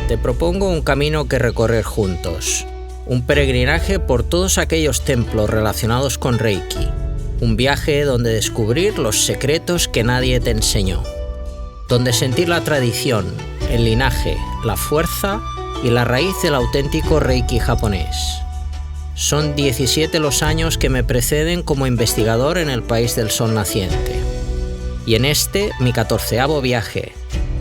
te propongo un camino que recorrer juntos. Un peregrinaje por todos aquellos templos relacionados con Reiki. Un viaje donde descubrir los secretos que nadie te enseñó. Donde sentir la tradición, el linaje, la fuerza y la raíz del auténtico Reiki japonés. Son 17 los años que me preceden como investigador en el país del sol naciente. Y en este, mi 14º viaje,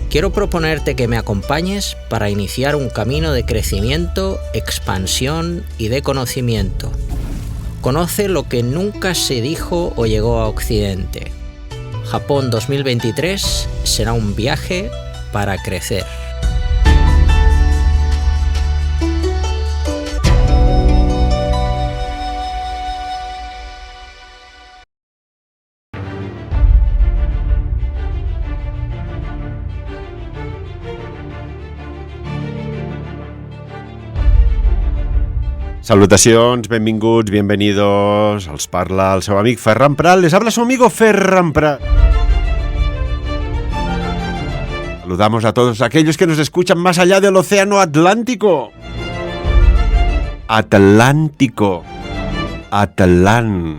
quiero proponerte que me acompañes para iniciar un camino de crecimiento, expansión y de conocimiento. Conoce lo que nunca se dijo o llegó a Occidente. Japón 2023 será un viaje para crecer. Salutacions, benvinguts, bienvenidos. Els parla el seu amic Ferran Prat. Les habla su amigo Ferran Prat. Saludamos a todos aquellos que nos escuchan más allá del océano Atlántico. Atlántico. Atlántida.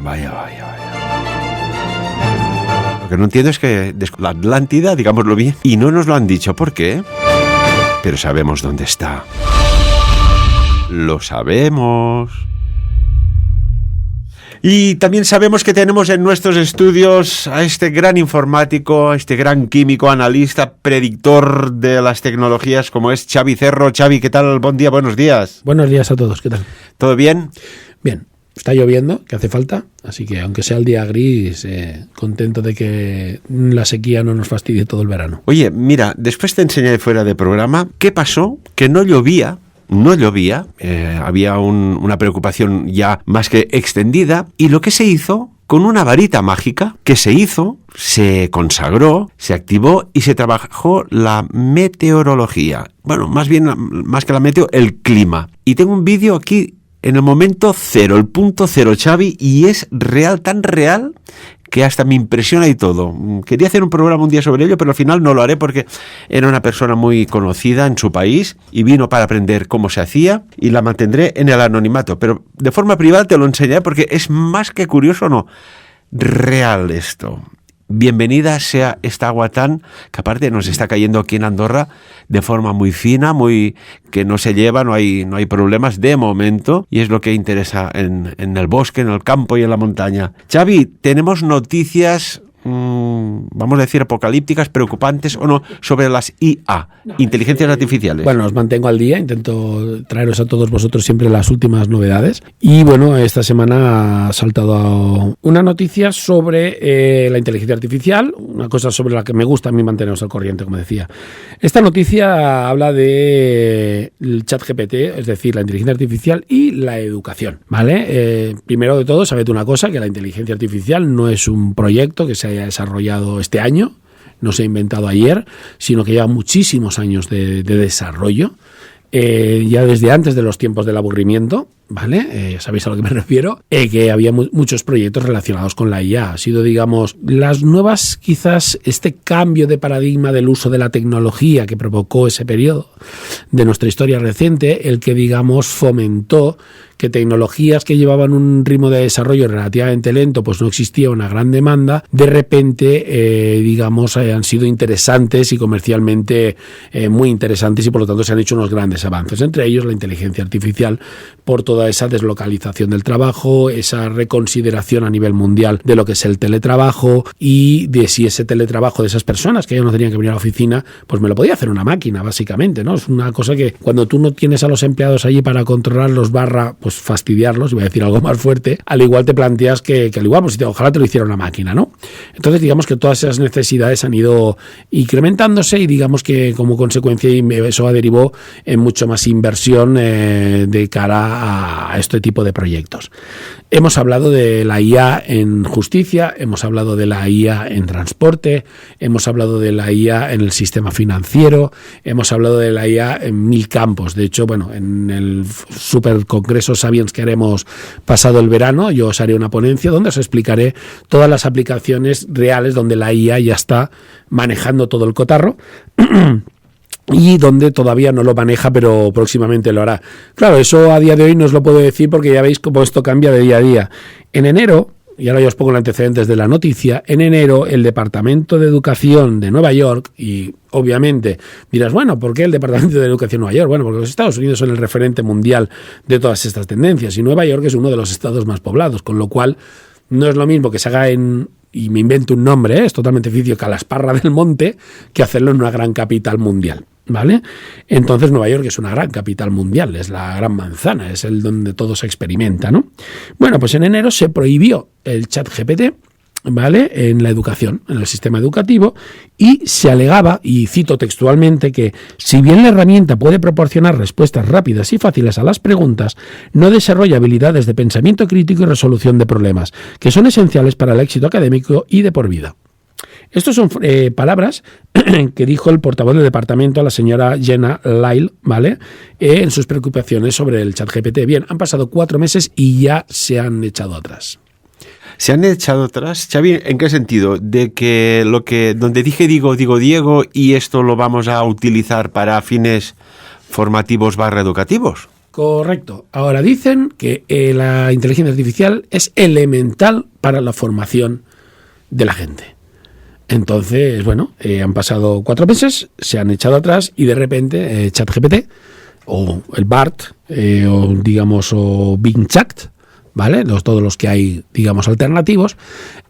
Vaya. Lo que no entiendo es que la Atlántida, digámoslo bien, y no nos lo han dicho. ¿Por qué? Pero sabemos dónde está. Lo sabemos. Y también sabemos que tenemos en nuestros estudios a este gran informático, a este gran químico, analista, predictor de las tecnologías como es Xavi Cerro. Xavi, ¿qué tal? Buen día, buenos días. Buenos días a todos, ¿qué tal? ¿Todo bien? Bien. Está lloviendo, que hace falta, así que aunque sea el día gris, contento de que la sequía no nos fastidie todo el verano. Oye, mira, después te enseñé fuera de programa qué pasó, que no llovía, había una preocupación ya más que extendida, y lo que se hizo, con una varita mágica, se consagró, se activó y se trabajó la meteorología. Bueno, más que la meteo, el clima. Y tengo un vídeo aquí en el momento cero, el punto cero, Xavi, y es real, tan real, que hasta me impresiona y todo. Quería hacer un programa un día sobre ello, pero al final no lo haré porque era una persona muy conocida en su país y vino para aprender cómo se hacía y la mantendré en el anonimato. Pero de forma privada te lo enseñaré porque es más que curioso, ¿no? Real esto. Bienvenida sea esta agua que aparte nos está cayendo aquí en Andorra de forma muy fina, que no se lleva, no hay problemas de momento, y es lo que interesa en el bosque, en el campo y en la montaña. Xavi, tenemos noticias, vamos a decir, apocalípticas, preocupantes o no, sobre las IA, inteligencias artificiales. Bueno, os mantengo al día, intento traeros a todos vosotros siempre las últimas novedades. Y bueno, esta semana ha saltado una noticia sobre la inteligencia artificial, una cosa sobre la que me gusta a mí manteneros al corriente, como decía. Esta noticia habla de el ChatGPT, es decir, la inteligencia artificial y la educación, ¿vale? Primero de todo, sabed una cosa, que la inteligencia artificial no es un proyecto que se haya desarrollado este año, no se ha inventado ayer, sino que lleva muchísimos años de desarrollo, ya desde antes de los tiempos del aburrimiento, ¿vale? Sabéis a lo que me refiero, que había muchos proyectos relacionados con la IA. Ha sido, digamos, las nuevas, quizás, este cambio de paradigma del uso de la tecnología que provocó ese periodo de nuestra historia reciente, el que, digamos, fomentó que tecnologías que llevaban un ritmo de desarrollo relativamente lento, pues no existía una gran demanda, de repente, digamos, han sido interesantes y comercialmente muy interesantes, y por lo tanto se han hecho unos grandes avances, entre ellos la inteligencia artificial, por toda esa deslocalización del trabajo, esa reconsideración a nivel mundial de lo que es el teletrabajo, y de si ese teletrabajo de esas personas que ya no tenían que venir a la oficina, pues me lo podía hacer una máquina, básicamente, ¿no? Es una cosa que cuando tú no tienes a los empleados allí para controlarlos pues fastidiarlos, iba a decir algo más fuerte, al igual te planteas que al igual, pues ojalá te lo hiciera una máquina, ¿no? Entonces digamos que todas esas necesidades han ido incrementándose, y digamos que como consecuencia eso derivó en mucho más inversión de cara a este tipo de proyectos. Hemos hablado de la IA en justicia, hemos hablado de la IA en transporte, hemos hablado de la IA en el sistema financiero, hemos hablado de la IA en 1000 campos. De hecho, bueno, en el super congreso Sapiens que haremos pasado el verano, yo os haré una ponencia donde os explicaré todas las aplicaciones reales donde la IA ya está manejando todo el cotarro y donde todavía no lo maneja, pero próximamente lo hará. Claro, eso a día de hoy no os lo puedo decir porque ya veis cómo esto cambia de día a día. En enero, y ahora ya os pongo los antecedentes de la noticia, en enero el Departamento de Educación de Nueva York, y obviamente dirás, bueno, ¿por qué el Departamento de Educación de Nueva York? Bueno, porque los Estados Unidos son el referente mundial de todas estas tendencias y Nueva York es uno de los estados más poblados, con lo cual no es lo mismo que se haga y me invento un nombre, es totalmente ficticio, Calasparra del Monte, que hacerlo en una gran capital mundial, ¿vale? Entonces Nueva York es una gran capital mundial, es la gran manzana, es el donde todo se experimenta, ¿no? Bueno, pues en enero se prohibió el ChatGPT, ¿vale?, en la educación, en el sistema educativo, y se alegaba, y cito textualmente, que si bien la herramienta puede proporcionar respuestas rápidas y fáciles a las preguntas, no desarrolla habilidades de pensamiento crítico y resolución de problemas, que son esenciales para el éxito académico y de por vida. Estas son palabras que dijo el portavoz del departamento, la señora Jenna Lyle, ¿vale?, en sus preocupaciones sobre el ChatGPT. Bien, han pasado 4 meses y ya se han echado atrás. ¿Se han echado atrás? Xavi, ¿en qué sentido? ¿De que donde dije digo Diego y esto lo vamos a utilizar para fines formativos / educativos? Correcto. Ahora dicen que la inteligencia artificial es elemental para la formación de la gente. Entonces, bueno, han pasado 4 meses, se han echado atrás y de repente ChatGPT o el BART o Bing Chat, ¿vale? Todos los que hay, digamos, alternativos,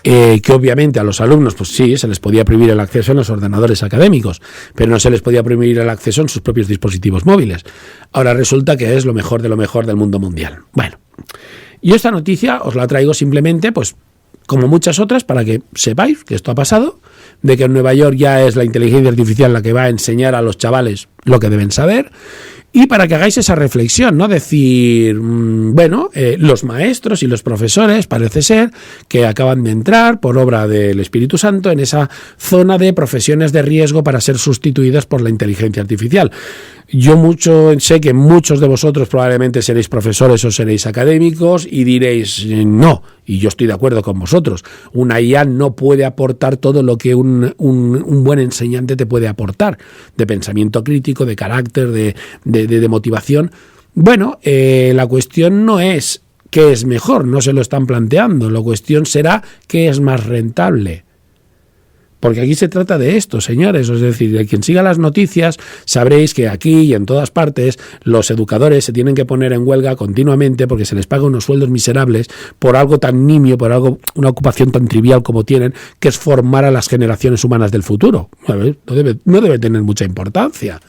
que obviamente a los alumnos, pues sí, se les podía prohibir el acceso en los ordenadores académicos, pero no se les podía prohibir el acceso en sus propios dispositivos móviles. Ahora resulta que es lo mejor de lo mejor del mundo mundial. Bueno, yo esta noticia os la traigo simplemente, pues, como muchas otras, para que sepáis que esto ha pasado, de que en Nueva York ya es la inteligencia artificial la que va a enseñar a los chavales lo que deben saber, y para que hagáis esa reflexión, ¿no? Decir, bueno, los maestros y los profesores parece ser que acaban de entrar por obra del Espíritu Santo en esa zona de profesiones de riesgo para ser sustituidas por la inteligencia artificial. Yo sé que muchos de vosotros probablemente seréis profesores o seréis académicos y diréis no, y yo estoy de acuerdo con vosotros. Una IA no puede aportar todo lo que un buen enseñante te puede aportar, de pensamiento crítico, de carácter, de motivación. Bueno, la cuestión no es qué es mejor, no se lo están planteando. La cuestión será qué es más rentable. Porque aquí se trata de esto, señores. Es decir, de quien siga las noticias, sabréis que aquí y en todas partes los educadores se tienen que poner en huelga continuamente porque se les paga unos sueldos miserables por algo tan nimio, por una ocupación tan trivial como tienen, que es formar a las generaciones humanas del futuro. No debe tener mucha importancia,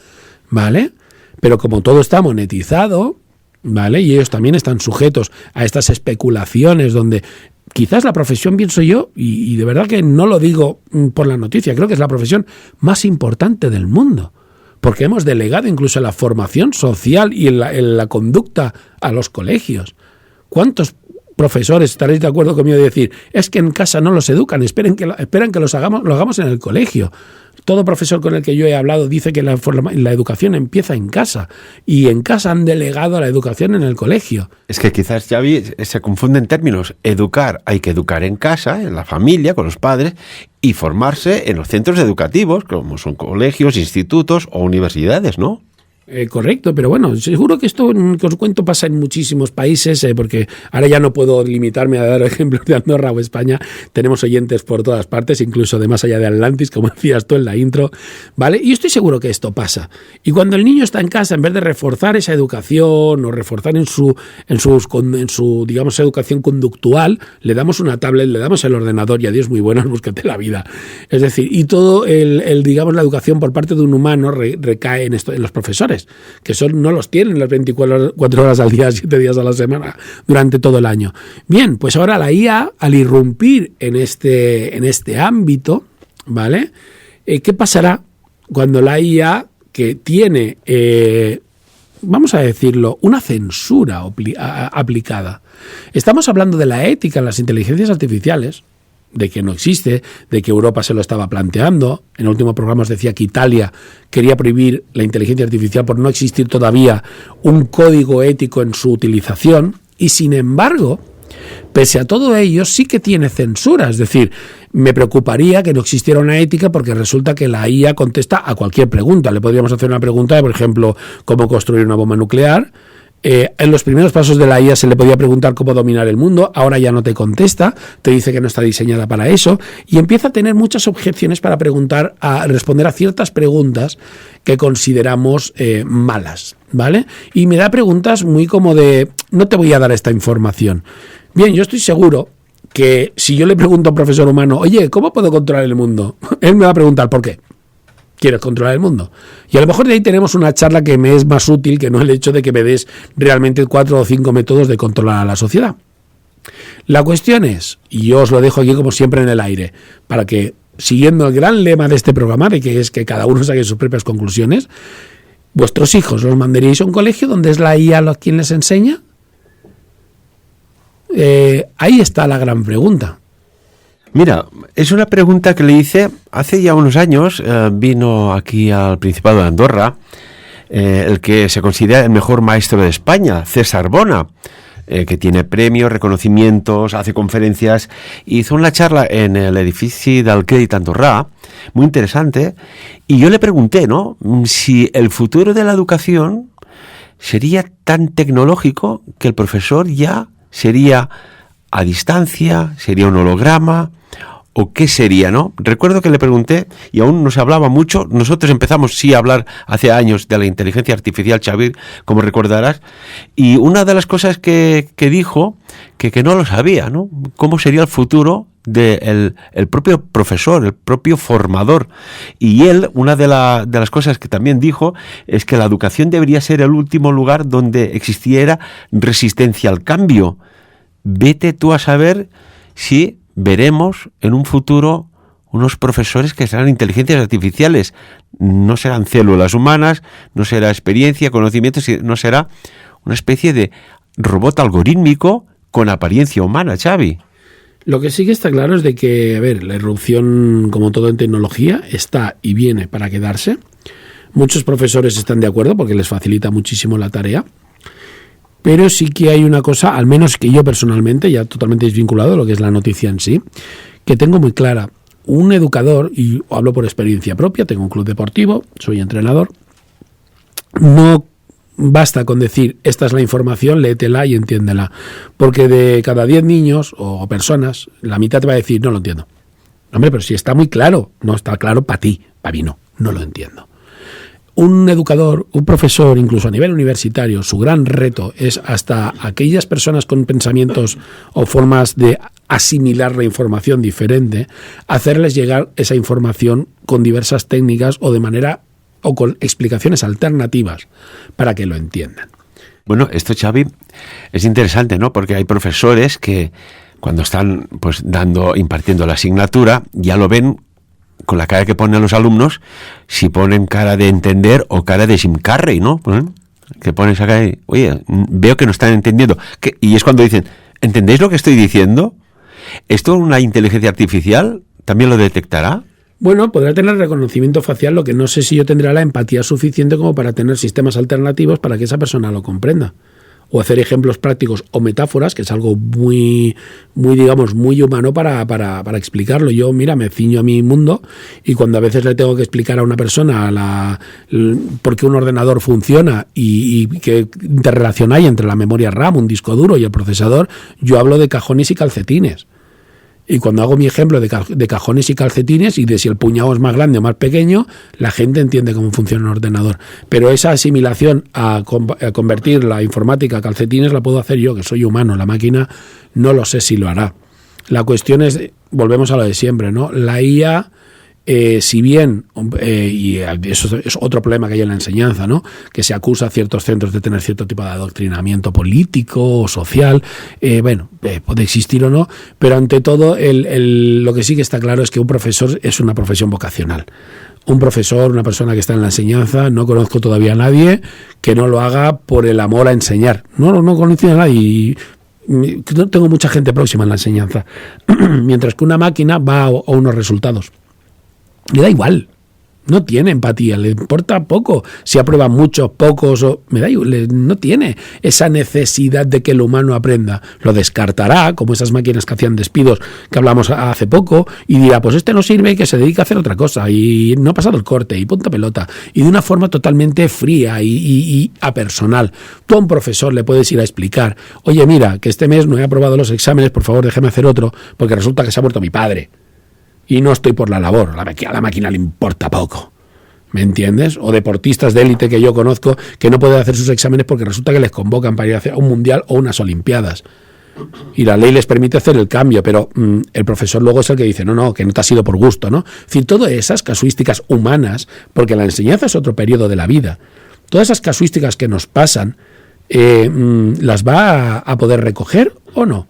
¿vale? Pero como todo está monetizado, ¿vale?, y ellos también están sujetos a estas especulaciones donde quizás la profesión, pienso yo, y de verdad que no lo digo por la noticia, creo que es la profesión más importante del mundo, porque hemos delegado incluso la formación social y en la conducta a los colegios. ¿Cuántos profesores estaréis de acuerdo conmigo de decir, es que en casa no los educan, esperan que lo hagamos en el colegio? Todo profesor con el que yo he hablado dice que la educación empieza en casa y en casa han delegado la educación en el colegio. Es que quizás, Xavi, se confunden términos. Educar, hay que educar en casa, en la familia, con los padres, y formarse en los centros educativos, como son colegios, institutos o universidades, ¿no? Correcto, pero bueno, seguro que esto que os cuento pasa en muchísimos países, porque ahora ya no puedo limitarme a dar ejemplos de Andorra o España, tenemos oyentes por todas partes, incluso de más allá de Atlantis, como decías tú en la intro, ¿vale? Y estoy seguro que esto pasa. Y cuando el niño está en casa, en vez de reforzar esa educación o reforzar en su digamos, educación conductual, le damos una tablet, le damos el ordenador y adiós, muy buenas, búscate la vida. Es decir, y todo digamos, la educación por parte de un humano recae en los profesores, que no los tienen las 24 horas al día, 7 días a la semana, durante todo el año. Bien, pues ahora la IA, al irrumpir en este ámbito, ¿vale? ¿Qué pasará cuando la IA, que tiene vamos a decirlo, una censura aplicada. Estamos hablando de la ética en las inteligencias artificiales, de que no existe, de que Europa se lo estaba planteando. En el último programa os decía que Italia quería prohibir la inteligencia artificial por no existir todavía un código ético en su utilización, y sin embargo, pese a todo ello, sí que tiene censura. Es decir, me preocuparía que no existiera una ética, porque resulta que la IA contesta a cualquier pregunta. Le podríamos hacer una pregunta de, por ejemplo, cómo construir una bomba nuclear. En los primeros pasos de la IA se le podía preguntar cómo dominar el mundo, ahora ya no te contesta, te dice que no está diseñada para eso, y empieza a tener muchas objeciones para responder a ciertas preguntas que consideramos malas, ¿vale? Y me da preguntas muy como de, no te voy a dar esta información. Bien, yo estoy seguro que si yo le pregunto a un profesor humano, oye, ¿cómo puedo controlar el mundo? Él me va a preguntar, ¿por qué? ¿Quieres controlar el mundo? Y a lo mejor de ahí tenemos una charla que me es más útil que no el hecho de que me des realmente 4 o 5 métodos de controlar a la sociedad. La cuestión es, y yo os lo dejo aquí como siempre en el aire, para que, siguiendo el gran lema de este programa, de que es que cada uno saque sus propias conclusiones, ¿vuestros hijos los mandaríais a un colegio donde es la IA quien les enseña? Ahí está la gran pregunta. Mira, es una pregunta que le hice hace ya unos años. Vino aquí al Principado de Andorra el que se considera el mejor maestro de España, César Bona, que tiene premios, reconocimientos, hace conferencias. Hizo una charla en el edificio del Crèdit Andorrà, muy interesante, y yo le pregunté, ¿no?, si el futuro de la educación sería tan tecnológico que el profesor ya sería a distancia, sería un holograma, o qué sería, ¿no? Recuerdo que le pregunté y aún no se hablaba mucho. Nosotros empezamos sí a hablar hace años de la inteligencia artificial, Xavi, como recordarás, y una de las cosas que dijo que no lo sabía, ¿no? Cómo sería el futuro del el propio profesor, el propio formador. Y él, una de las cosas que también dijo es que la educación debería ser el último lugar donde existiera resistencia al cambio. Vete tú a saber si veremos en un futuro unos profesores que serán inteligencias artificiales. No serán células humanas, no será experiencia, conocimiento, no será una especie de robot algorítmico con apariencia humana, Xavi. Lo que sí que está claro es de que, a ver, la irrupción, como todo en tecnología, está y viene para quedarse. Muchos profesores están de acuerdo porque les facilita muchísimo la tarea. Pero sí que hay una cosa, al menos que yo personalmente, ya totalmente desvinculado de lo que es la noticia en sí, que tengo muy clara. Un educador, y hablo por experiencia propia, tengo un club deportivo, soy entrenador, no basta con decir, esta es la información, léetela y entiéndela. Porque de cada 10 niños o personas, la mitad te va a decir, no lo entiendo. Hombre, pero si está muy claro, no está claro para ti, para mí no lo entiendo. Un educador, un profesor, incluso a nivel universitario, su gran reto es hasta aquellas personas con pensamientos o formas de asimilar la información diferente, hacerles llegar esa información con diversas técnicas o de manera o con explicaciones alternativas para que lo entiendan. Bueno, esto, Xavi, es interesante, ¿no? Porque hay profesores que cuando están pues impartiendo la asignatura ya lo ven con la cara que ponen los alumnos, si ponen cara de entender o cara de Jim Carrey, ¿no? Que ponen esa cara y, oye, veo que no están entendiendo. Y es cuando dicen, ¿entendéis lo que estoy diciendo? ¿Esto una inteligencia artificial también lo detectará? Bueno, podrá tener reconocimiento facial, lo que no sé si yo tendré la empatía suficiente como para tener sistemas alternativos para que esa persona lo comprenda. O hacer ejemplos prácticos o metáforas, que es algo muy digamos, muy humano para explicarlo. Yo, mira, me ciño a mi mundo y cuando a veces le tengo que explicar a una persona por qué un ordenador funciona y qué interrelación hay entre la memoria RAM, un disco duro y el procesador, yo hablo de cajones y calcetines. Y cuando hago mi ejemplo de cajones y calcetines y de si el puñado es más grande o más pequeño, la gente entiende cómo funciona un ordenador. Pero esa asimilación a convertir la informática a calcetines la puedo hacer yo, que soy humano. La máquina no lo sé si lo hará. La cuestión es, volvemos a lo de siempre, ¿no? La IA si bien, y eso es otro problema que hay en la enseñanza, ¿no? Que se acusa a ciertos centros de tener cierto tipo de adoctrinamiento político o social, puede existir o no, pero ante todo lo que sí que está claro es que un profesor es una profesión vocacional. Un profesor, una persona que está en la enseñanza, no conozco todavía a nadie que no lo haga por el amor a enseñar. No conozco a nadie. No tengo mucha gente próxima en la enseñanza. Mientras que una máquina va a unos resultados. Le da igual. No tiene empatía, le importa poco si aprueban muchos, pocos, me da igual, no tiene esa necesidad de que el humano aprenda. Lo descartará, como esas máquinas que hacían despidos que hablamos hace poco, y dirá, pues este no sirve y que se dedica a hacer otra cosa, y no ha pasado el corte, y punta pelota, y de una forma totalmente fría y apersonal. Tú a un profesor le puedes ir a explicar, oye, mira, que este mes no he aprobado los exámenes, por favor déjeme hacer otro, porque resulta que se ha muerto mi padre. Y no estoy por la labor, a la máquina le importa poco, ¿me entiendes? O deportistas de élite que yo conozco que no pueden hacer sus exámenes porque resulta que les convocan para ir a hacer un mundial o unas olimpiadas. Y la ley les permite hacer el cambio, pero el profesor luego es el que dice, no, que no te ha sido por gusto, ¿no? Es decir, todas esas casuísticas humanas, porque la enseñanza es otro periodo de la vida, todas esas casuísticas que nos pasan, ¿las va a poder recoger o no?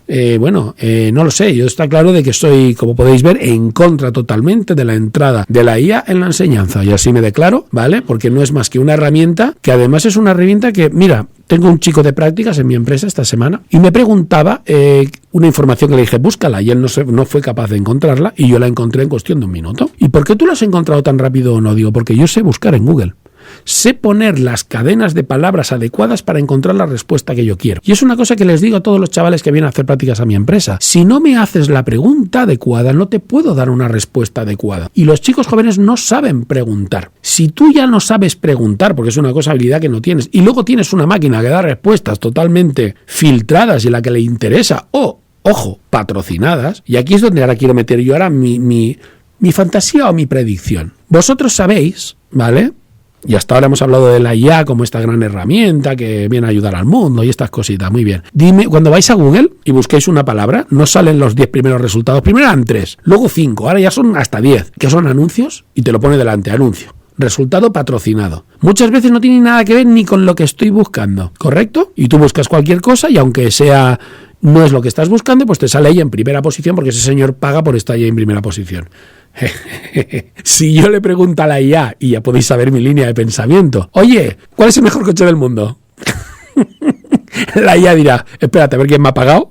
No lo sé, yo está claro de que estoy, como podéis ver, en contra totalmente de la entrada de la IA en la enseñanza, y así me declaro, ¿vale? Porque no es más que una herramienta, que además es una herramienta que, mira, tengo un chico de prácticas en mi empresa esta semana y me preguntaba una información que le dije, búscala, y él no fue capaz de encontrarla y yo la encontré en cuestión de un minuto. ¿Y por qué tú la has encontrado tan rápido o no? Digo, porque yo sé buscar en Google. Sé poner las cadenas de palabras adecuadas para encontrar la respuesta que yo quiero. Y es una cosa que les digo a todos los chavales que vienen a hacer prácticas a mi empresa. Si no me haces la pregunta adecuada, no te puedo dar una respuesta adecuada. Y los chicos jóvenes no saben preguntar. Si tú ya no sabes preguntar, porque es una habilidad que no tienes, y luego tienes una máquina que da respuestas totalmente filtradas y la que le interesa, ojo, patrocinadas, y aquí es donde ahora quiero meter yo mi fantasía o mi predicción. Vosotros sabéis, ¿vale?, y hasta ahora hemos hablado de la IA como esta gran herramienta que viene a ayudar al mundo y estas cositas, muy bien. Dime, cuando vais a Google y busquéis una palabra, no salen los 10 primeros resultados. Primero eran 3, luego 5, ahora ya son hasta 10, que son anuncios, y te lo pone delante, anuncio. Resultado patrocinado. Muchas veces no tiene nada que ver ni con lo que estoy buscando, ¿correcto? Y tú buscas cualquier cosa y aunque sea no es lo que estás buscando, pues te sale ahí en primera posición porque ese señor paga por estar ahí en primera posición. Si yo le pregunto a la IA, y ya podéis saber mi línea de pensamiento, oye, ¿cuál es el mejor coche del mundo? La IA dirá, espérate a ver quién me ha pagado.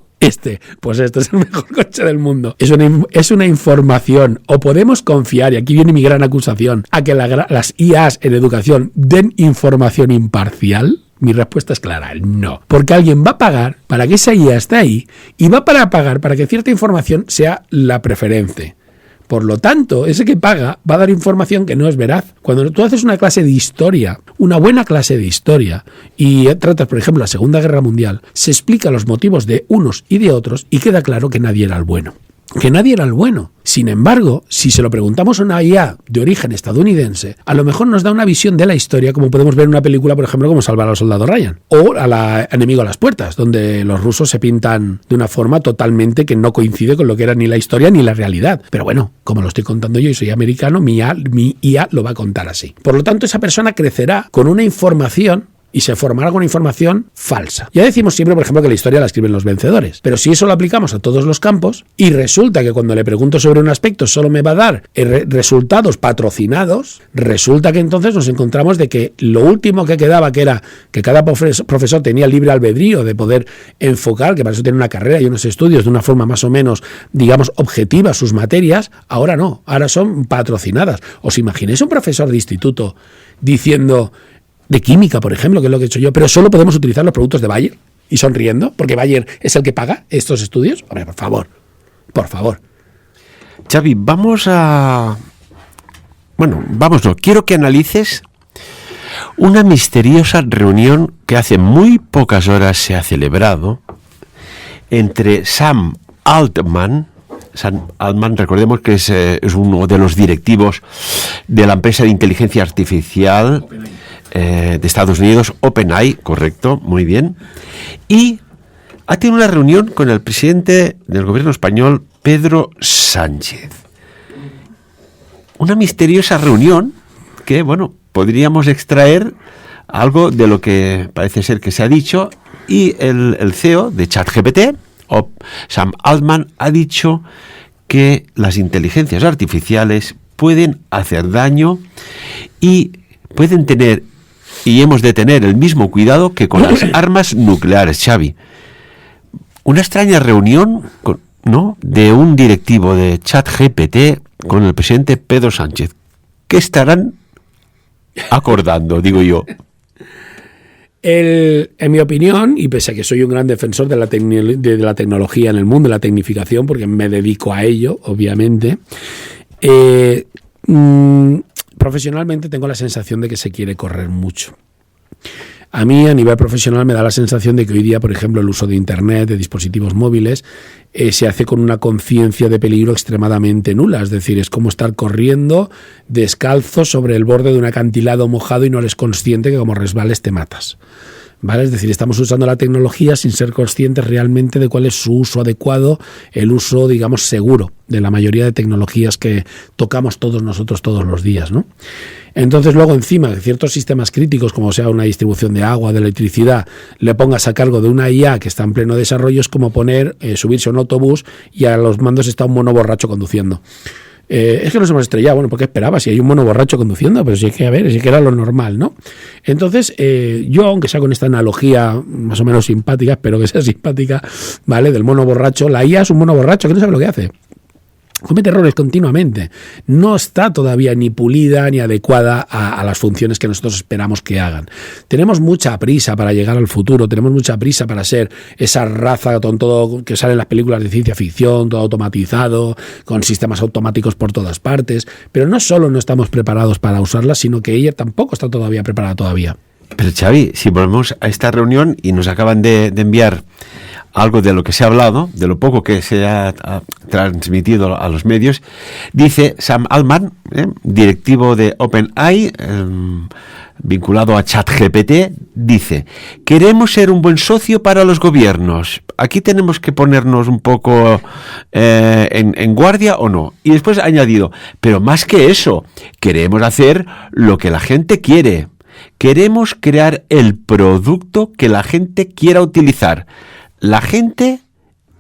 Pues este es el mejor coche del mundo. Es una información, o podemos confiar, y aquí viene mi gran acusación, a que las IAs en educación den información imparcial. Mi respuesta es clara, no. Porque alguien va a pagar para que esa IA esté ahí, y va a pagar para que cierta información sea la preferencia. Por lo tanto, ese que paga va a dar información que no es veraz. Cuando tú haces una clase de historia, una buena clase de historia, y tratas, por ejemplo, la Segunda Guerra Mundial, se explica los motivos de unos y de otros y queda claro que nadie era el bueno. Que nadie era el bueno. Sin embargo, si se lo preguntamos a una IA de origen estadounidense, a lo mejor nos da una visión de la historia, como podemos ver en una película, por ejemplo, como Salvar al Soldado Ryan, o a la Enemigo a las Puertas, donde los rusos se pintan de una forma totalmente que no coincide con lo que era ni la historia ni la realidad. Pero bueno, como lo estoy contando yo y soy americano, mi IA lo va a contar así. Por lo tanto, esa persona crecerá con una información y se formará con información falsa. Ya decimos siempre, por ejemplo, que la historia la escriben los vencedores. Pero si eso lo aplicamos a todos los campos y resulta que cuando le pregunto sobre un aspecto solo me va a dar resultados patrocinados, resulta que entonces nos encontramos de que lo último que quedaba, que era que cada profesor tenía libre albedrío de poder enfocar, que para eso tiene una carrera y unos estudios de una forma más o menos, digamos, objetiva sus materias, ahora no, ahora son patrocinadas. ¿Os imagináis un profesor de instituto diciendo de química, por ejemplo, que es lo que he hecho yo, pero solo podemos utilizar los productos de Bayer, y sonriendo, porque Bayer es el que paga estos estudios? Hombre, por favor. Xavi, quiero que analices una misteriosa reunión que hace muy pocas horas se ha celebrado entre Sam Altman, recordemos que es uno de los directivos de la empresa de inteligencia artificial de Estados Unidos, OpenAI, correcto, muy bien, y ha tenido una reunión con el presidente del gobierno español, Pedro Sánchez. una misteriosa reunión que, bueno, podríamos extraer algo de lo que parece ser que se ha dicho, y el CEO de ChatGPT, Sam Altman, ha dicho que las inteligencias artificiales pueden hacer daño y pueden tener, y hemos de tener el mismo cuidado que con las armas nucleares, Xavi. Una extraña reunión, ¿no?, de un directivo de ChatGPT con el presidente Pedro Sánchez. ¿Qué estarán acordando, digo yo? En mi opinión, y pese a que soy un gran defensor de la tecnología en el mundo, de la tecnificación, porque me dedico a ello, obviamente, profesionalmente tengo la sensación de que se quiere correr mucho. A mí, a nivel profesional, me da la sensación de que hoy día, por ejemplo, el uso de Internet, de dispositivos móviles, se hace con una conciencia de peligro extremadamente nula. Es decir, es como estar corriendo descalzo sobre el borde de un acantilado mojado y no eres consciente que como resbales te matas. ¿Vale? Es decir, estamos usando la tecnología sin ser conscientes realmente de cuál es su uso adecuado, el uso, digamos, seguro de la mayoría de tecnologías que tocamos todos nosotros todos los días, ¿no? Entonces, luego, encima de ciertos sistemas críticos, como sea una distribución de agua, de electricidad, le pongas a cargo de una IA que está en pleno desarrollo, es como subirse a un autobús y a los mandos está un mono borracho conduciendo. Es que nos hemos estrellado. Bueno, ¿por qué esperaba? Si hay un mono borracho conduciendo, pero sí que, a ver, sí que era lo normal, ¿no? Entonces, yo, aunque sea con esta analogía más o menos simpática, espero que sea simpática, ¿vale?, del mono borracho, la IA es un mono borracho que no sabe lo que hace. Comete errores continuamente. No está todavía ni pulida ni adecuada a las funciones que nosotros esperamos que hagan. Tenemos mucha prisa para llegar al futuro, tenemos mucha prisa para ser esa raza con todo que sale en las películas de ciencia ficción, todo automatizado, con sistemas automáticos por todas partes, pero no solo no estamos preparados para usarla, sino que ella tampoco está todavía preparada todavía. Pero Xavi, si volvemos a esta reunión y nos acaban de enviar algo de lo que se ha hablado, de lo poco que se ha transmitido a los medios, dice Sam Altman, directivo de OpenAI, vinculado a ChatGPT, dice: queremos ser un buen socio para los gobiernos. Aquí tenemos que ponernos un poco en guardia o no. Y después ha añadido: pero más que eso, queremos hacer lo que la gente quiere. Queremos crear el producto que la gente quiera utilizar. La gente,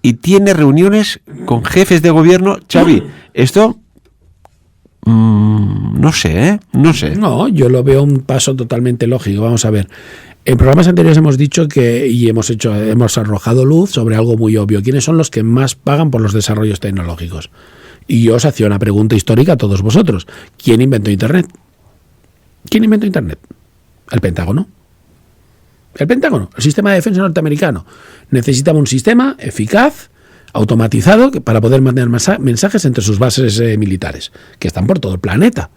y tiene reuniones con jefes de gobierno. Xavi, esto no sé. No, yo lo veo un paso totalmente lógico. Vamos a ver. En programas anteriores hemos dicho hemos arrojado luz sobre algo muy obvio. ¿Quiénes son los que más pagan por los desarrollos tecnológicos? Y yo os hacía una pregunta histórica a todos vosotros. ¿Quién inventó Internet? ¿Quién inventó Internet? El Pentágono. El Pentágono, el sistema de defensa norteamericano. Necesitaba un sistema eficaz, automatizado, para poder mandar mensajes entre sus bases militares, que están por todo el planeta.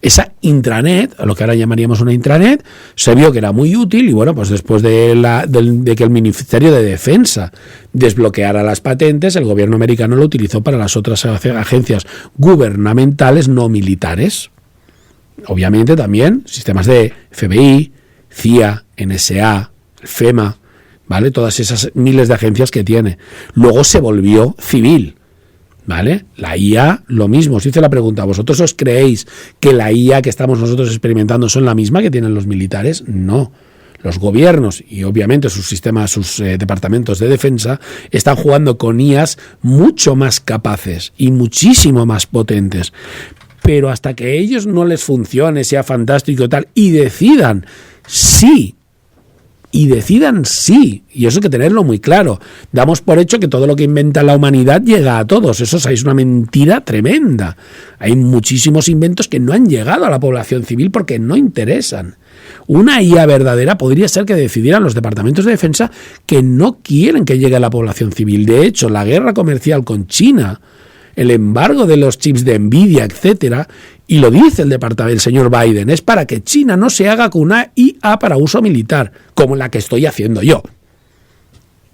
Esa intranet, a lo que ahora llamaríamos una intranet, se vio que era muy útil y bueno, pues después de que el Ministerio de Defensa desbloqueara las patentes, el gobierno americano lo utilizó para las otras agencias gubernamentales no militares. Obviamente también sistemas de FBI, CIA, NSA, FEMA, ¿vale? Todas esas miles de agencias que tiene. Luego se volvió civil, ¿vale? La IA, lo mismo. Os hice la pregunta, ¿vosotros os creéis que la IA que estamos nosotros experimentando son la misma que tienen los militares? No. Los gobiernos y obviamente sus sistemas, sus departamentos de defensa están jugando con IAs mucho más capaces y muchísimo más potentes. Pero hasta que a ellos no les funcione, sea fantástico y tal, y decidan sí, y eso hay que tenerlo muy claro. Damos por hecho que todo lo que inventa la humanidad llega a todos. Eso es una mentira tremenda. Hay muchísimos inventos que no han llegado a la población civil porque no interesan. Una IA verdadera podría ser que decidieran los departamentos de defensa que no quieren que llegue a la población civil. De hecho, la guerra comercial con China, el embargo de los chips de Nvidia, etcétera, y lo dice el señor Biden, es para que China no se haga con una IA para uso militar, como la que estoy haciendo yo,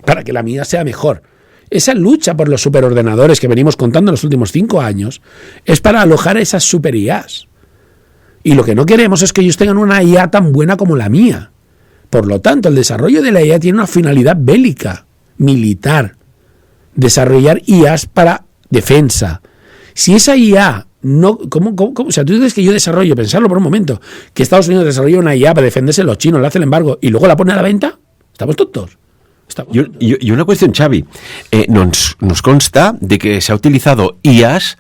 para que la mía sea mejor. Esa lucha por los superordenadores que venimos contando en los últimos 5 años es para alojar esas super IAs. Y lo que no queremos es que ellos tengan una IA tan buena como la mía. Por lo tanto, el desarrollo de la IA tiene una finalidad bélica, militar, desarrollar IAs para defensa. Si esa IA No, ¿cómo? O sea, tú dices que yo desarrollo, pensarlo por un momento, que Estados Unidos desarrolla una IA para defenderse de los chinos, le hace el embargo y luego la pone a la venta. ¿Estamos tontos? Y una cuestión, Xavi, nos consta de que se ha utilizado IAs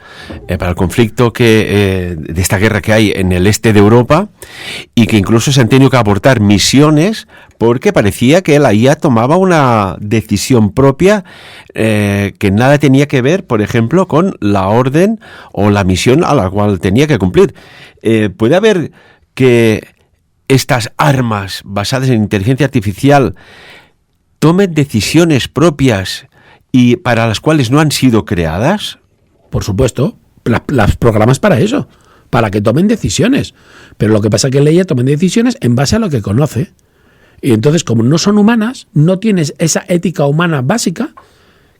para el conflicto de esta guerra que hay en el este de Europa, y que incluso se han tenido que abortar misiones porque parecía que la IA tomaba una decisión propia que nada tenía que ver, por ejemplo, con la orden o la misión a la cual tenía que cumplir. ¿Puede haber que estas armas basadas en inteligencia artificial tomen decisiones propias y para las cuales no han sido creadas? Por supuesto, las programas para eso, para que tomen decisiones. Pero lo que pasa es que ella tomen decisiones en base a lo que conoce. Y entonces, como no son humanas, no tienes esa ética humana básica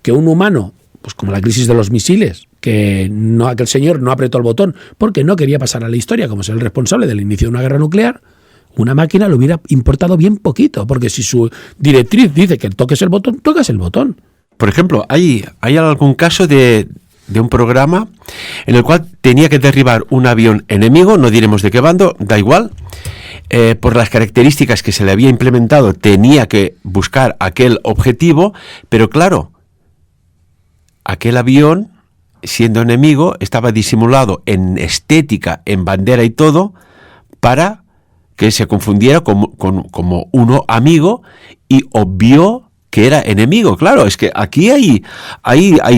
que un humano, pues como la crisis de los misiles, que aquel señor no apretó el botón porque no quería pasar a la historia como ser el responsable del inicio de una guerra nuclear. Una máquina le hubiera importado bien poquito, porque si su directriz dice que toques el botón, tocas el botón. Por ejemplo, ¿hay algún caso de un programa en el cual tenía que derribar un avión enemigo, no diremos de qué bando, da igual, por las características que se le había implementado, tenía que buscar aquel objetivo, pero claro, aquel avión, siendo enemigo, estaba disimulado en estética, en bandera y todo, para que se confundiera como uno amigo, y obvió que era enemigo. Claro, es que aquí hay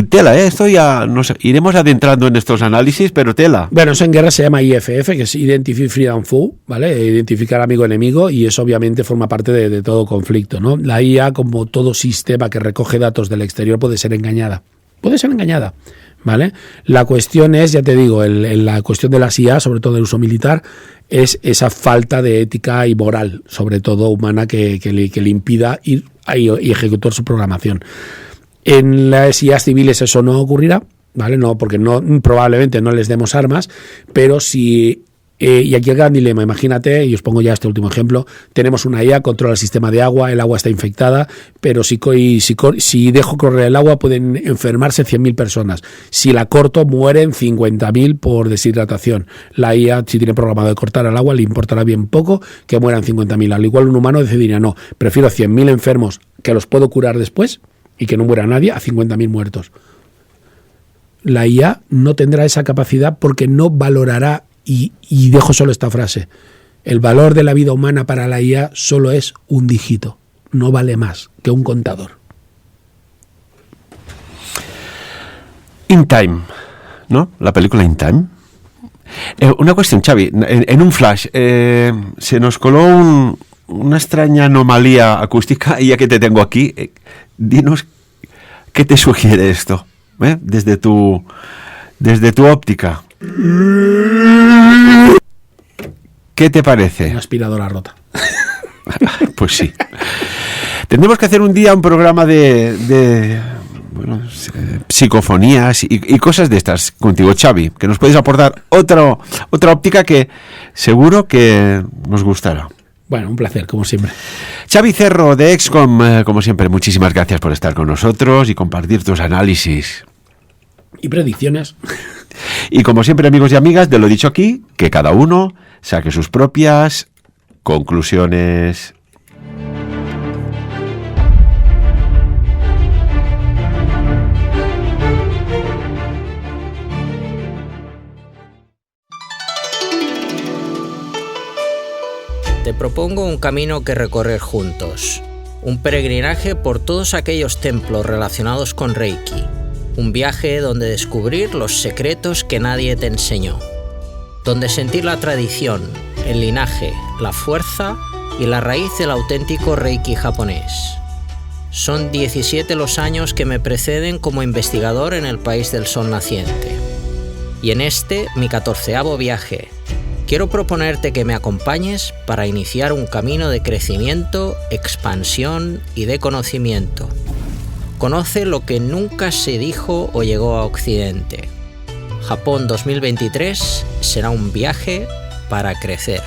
tela, ¿eh? Esto ya iremos adentrando en estos análisis, pero tela. Bueno, eso en guerra se llama IFF, que es Identify Freedom Foe, ¿vale? Identificar amigo-enemigo, y eso obviamente forma parte de todo conflicto, ¿no? La IA, como todo sistema que recoge datos del exterior, puede ser engañada. ¿Vale? La cuestión es, ya te digo, la cuestión de las IA, sobre todo del uso militar, es esa falta de ética y moral, sobre todo humana, que le impida ir y ejecutar su programación. En las IA civiles eso no ocurrirá, ¿vale? No, porque probablemente no les demos armas, pero si... y aquí el gran dilema, imagínate, y os pongo ya este último ejemplo, tenemos una IA, controla el sistema de agua, el agua está infectada, pero si dejo correr el agua pueden enfermarse 100.000 personas. Si la corto, mueren 50.000 por deshidratación. La IA, si tiene programado de cortar el agua, le importará bien poco que mueran 50.000. Al igual un humano decidiría, no, prefiero 100.000 enfermos que los puedo curar después y que no muera nadie a 50.000 muertos. La IA no tendrá esa capacidad porque no valorará. Y dejo solo esta frase: el valor de la vida humana para la IA solo es un dígito, no vale más que un contador. In Time, ¿no? La película In Time. Una cuestión, Xavi, en un flash, se nos coló una extraña anomalía acústica, y ya que te tengo aquí, dinos qué te sugiere esto, desde tu óptica. ¿Qué te parece? Una aspiradora rota. Pues sí. Tendremos que hacer un día un programa de psicofonías y cosas de estas contigo, Xavi, que nos puedes aportar otra óptica que seguro que nos gustará. Bueno, un placer, como siempre. Xavi Cerro, de Excom, como siempre, muchísimas gracias por estar con nosotros y compartir tus análisis. Y predicciones. Y como siempre, amigos y amigas, de lo dicho aquí, que cada uno saque sus propias conclusiones. Te propongo un camino que recorrer juntos, un peregrinaje por todos aquellos templos relacionados con Reiki, un viaje donde descubrir los secretos que nadie te enseñó, donde sentir la tradición, el linaje, la fuerza y la raíz del auténtico Reiki japonés. Son 17 los años que me preceden como investigador en el país del sol naciente. Y en este, mi 14º viaje, quiero proponerte que me acompañes para iniciar un camino de crecimiento, expansión y de conocimiento. Conoce lo que nunca se dijo o llegó a Occidente. Japón 2023 será un viaje para crecer.